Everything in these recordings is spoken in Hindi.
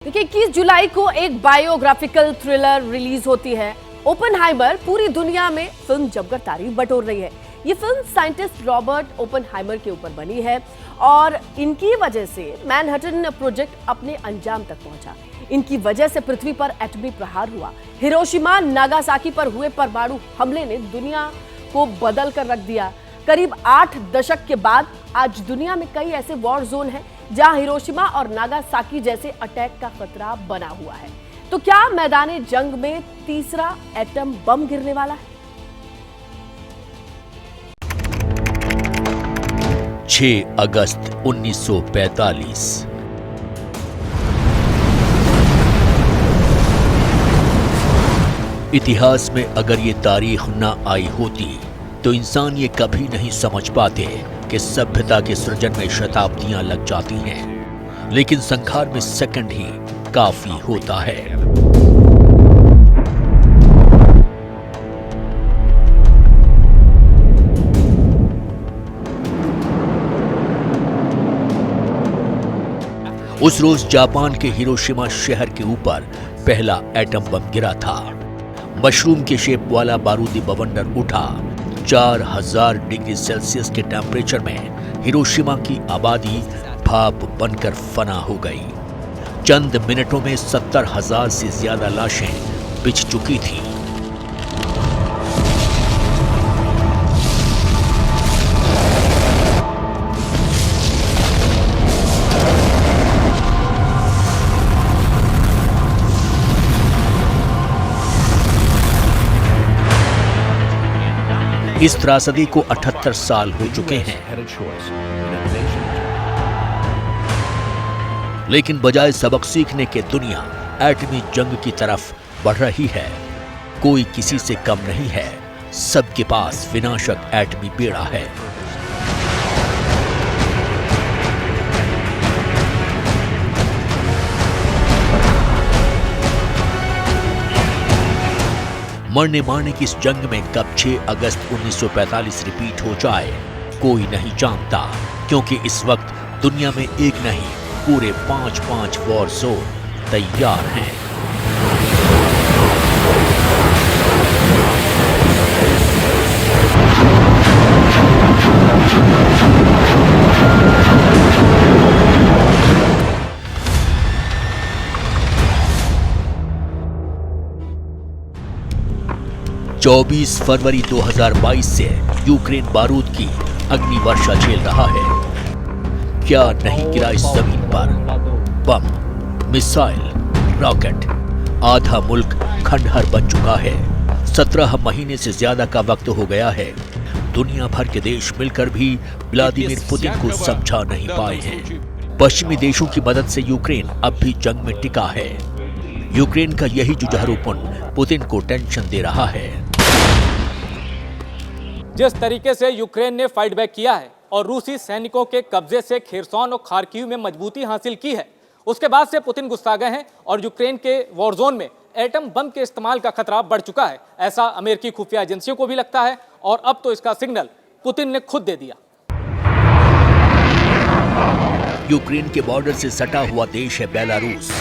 देखिए 21 जुलाई को एक बायोग्राफिकल थ्रिलर रिलीज होती है ओपनहाइमर। पूरी दुनिया में फिल्म जमकर तारीफ बटोर रही है। ये फिल्म साइंटिस्ट रॉबर्ट ओपनहाइमर के ऊपर बनी है और इनकी वजह से मैनहट्टन प्रोजेक्ट अपने अंजाम तक पहुंचा। इनकी वजह से पृथ्वी पर एटमी प्रहार हुआ। हिरोशिमा नागासाकी पर हुए परमाणु हमले ने दुनिया को बदल कर रख दिया। करीब 8 दशक के बाद आज दुनिया में कई ऐसे वॉर जोन हैं जहां हिरोशिमा और नागासाकी जैसे अटैक का खतरा बना हुआ है। तो क्या मैदाने जंग में तीसरा एटम बम गिरने वाला है? 6 अगस्त 1945। इतिहास में अगर ये तारीख न आई होती तो इंसान ये कभी नहीं समझ पाते कि सभ्यता के सृजन में शताब्दियां लग जाती हैं, लेकिन संसार में सेकंड ही काफी होता है। उस रोज जापान के हिरोशिमा शहर के ऊपर पहला एटम बम गिरा था। मशरूम के शेप वाला बारूदी बवंडर उठा। 4000 डिग्री सेल्सियस के टेम्परेचर में हिरोशिमा की आबादी भाप बनकर फना हो गई। चंद मिनटों में 70,000 से ज्यादा लाशें बिछ चुकी थी। इस त्रासदी को 78 साल हो चुके हैं, लेकिन बजाय सबक सीखने के दुनिया एटमी जंग की तरफ बढ़ रही है। कोई किसी से कम नहीं है, सबके पास विनाशक एटमी बेड़ा है। मरने मारने की इस जंग में कब 6 अगस्त 1945 रिपीट हो जाए कोई नहीं जानता, क्योंकि इस वक्त दुनिया में एक नहीं पूरे 5 वॉर जोन तैयार हैं। चौबीस फरवरी 2022 से यूक्रेन बारूद की अग्नि वर्षा झेल रहा है। क्या नहीं गिरा इस जमीन पर बम, मिसाइल, रॉकेट। आधा मुल्क खंडहर बन चुका है। 17 महीने से ज्यादा का वक्त हो गया है। दुनिया भर के देश मिलकर भी व्लादिमीर पुतिन को समझा नहीं पाए हैं। पश्चिमी देशों की मदद से यूक्रेन अब भी जंग में टिका है। यूक्रेन का यही जुझारूपन पुतिन को टेंशन दे रहा है। जिस तरीके से यूक्रेन ने फाइट बैक किया है और रूसी सैनिकों के कब्जे से खेरसॉन और खार्किव में मजबूती हासिल की है, उसके बाद से पुतिन गुस्सा गए हैं और यूक्रेन के वॉर जोन में एटम बम के इस्तेमाल का खतरा बढ़ चुका है। ऐसा अमेरिकी खुफिया एजेंसियों को भी लगता है और अब तो इसका सिग्नल पुतिन ने खुद दे दिया। यूक्रेन के बॉर्डर से सटा हुआ देश है बेलारूस।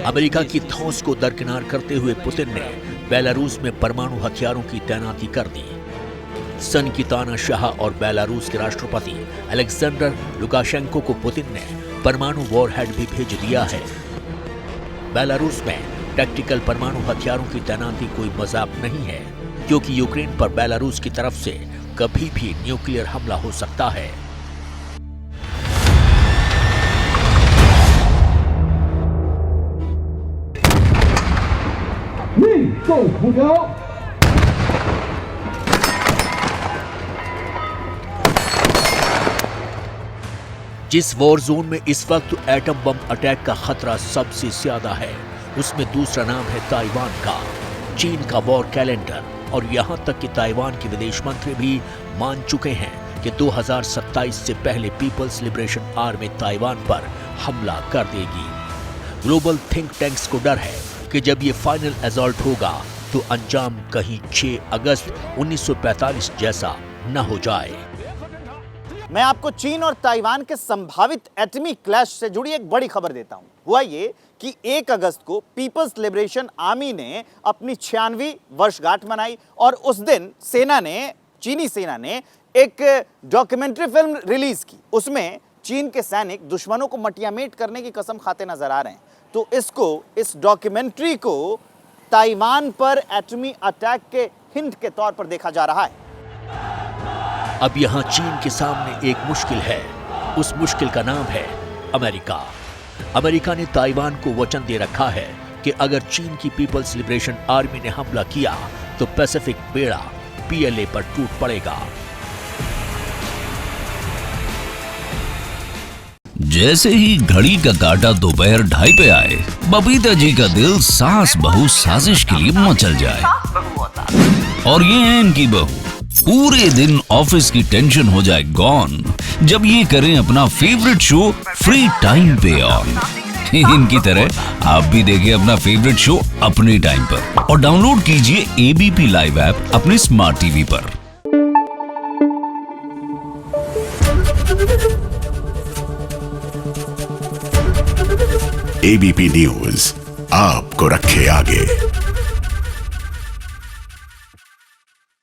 अमेरिका की धौंस को दरकिनार करते हुए पुतिन ने बेलारूस में परमाणु हथियारों की तैनाती कर दी। सन की तानाशाह और बेलारूस के राष्ट्रपति अलेक्जेंडर लुकाशेंको को पुतिन ने परमाणु वॉरहेड भी भेज दिया है। बेलारूस में टैक्टिकल परमाणु हथियारों की तैनाती कोई मजाक नहीं है, क्योंकि यूक्रेन पर बेलारूस की तरफ से कभी भी न्यूक्लियर हमला हो सकता है। जिस वॉर जोन में इस वक्त एटम बम अटैक का खतरा सबसे ज्यादा है, उसमें दूसरा नाम है ताइवान का। चीन का वॉर कैलेंडर और यहां तक कि ताइवान के विदेश मंत्री भी मान चुके हैं कि 2027 से पहले पीपल्स लिबरेशन आर्मी ताइवान पर हमला कर देगी। ग्लोबल थिंक टैंक्स को डर है कि जब ये फाइनल असॉल्ट होगा तो अंजाम कहीं 6 अगस्त 1945 जैसा न हो जाए। मैं आपको चीन और ताइवान के संभावित एटमी क्लैश से जुड़ी एक बड़ी खबर देता हूं। हुआ ये कि 1 अगस्त को पीपल्स लिबरेशन आर्मी ने अपनी 96वीं वर्षगांठ मनाई और उस दिन चीनी सेना ने एक डॉक्यूमेंट्री फिल्म रिलीज की। उसमें चीन के सैनिक दुश्मनों को मटियामेट करने की कसम खाते नजर आ रहे हैं। तो इस डॉक्यूमेंट्री को ताइवान पर एटमी अटैक के हिंट के तौर पर देखा जा रहा है। अब यहां चीन के सामने एक मुश्किल है। उस मुश्किल का नाम है अमेरिका। अमेरिका ने ताइवान को वचन दे रखा है कि अगर चीन की पीपल्स लिबरेशन आर्मी ने हमला किया तो पैसिफिक बेड़ा पीएलए पर टूट पड़ेगा। जैसे ही घड़ी का काटा दोपहर 2:30 पे आए, बबीता जी का दिल सास बहू साजिश के लिए मचल जाए। और ये है इनकी बहू, पूरे दिन ऑफिस की टेंशन हो जाए गॉन जब ये करें अपना फेवरेट शो फ्री टाइम पे ऑन। इनकी तरह आप भी देखें अपना फेवरेट शो अपने टाइम पर और डाउनलोड कीजिए एबीपी लाइव ऐप अपने स्मार्ट टीवी पर। एबीपी न्यूज आपको रखे आगे।